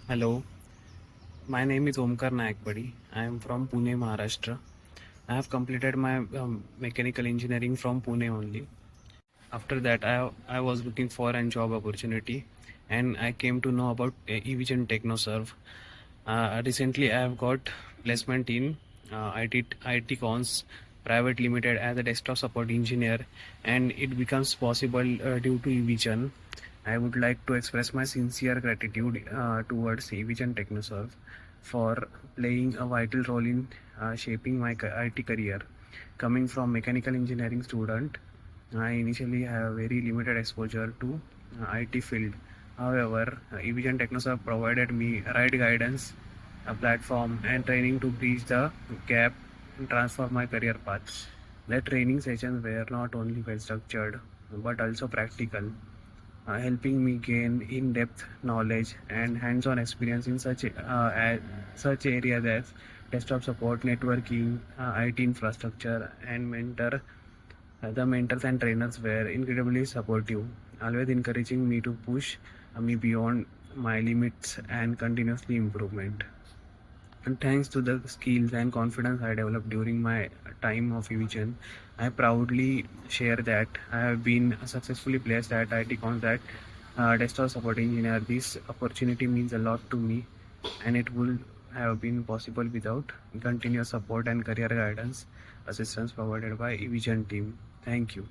Hello, my name is Omkar Nayakawadi. I am from Pune, Maharashtra. I have completed my mechanical engineering from Pune only. After that, I was looking for a job opportunity, and I came to know about Evision Technoserve. Recently, I have got placement in ITCONS Private Limited as a desktop support engineer, and it becomes possible due to Evision. I would like to express my sincere gratitude towards Evision Technoserve for playing a vital role in shaping my IT career. Coming from mechanical engineering student, I initially have very limited exposure to IT field. However, Evision Technoserve provided me right guidance, a platform, and training to bridge the gap and transform my career path. The training sessions were not only well structured but also practical, helping me gain in-depth knowledge and hands-on experience in such areas as desktop support, networking, IT infrastructure, and mentor. The mentors and trainers were incredibly supportive, always encouraging me to push me beyond my limits and continuously improvement. And thanks to the skills and confidence I developed during my time of Evision, I proudly share that I have been successfully placed at ITCONS that desktop support engineer. This opportunity means a lot to me, and it would have been possible without continuous support and career guidance assistance provided by Evision team. Thank you.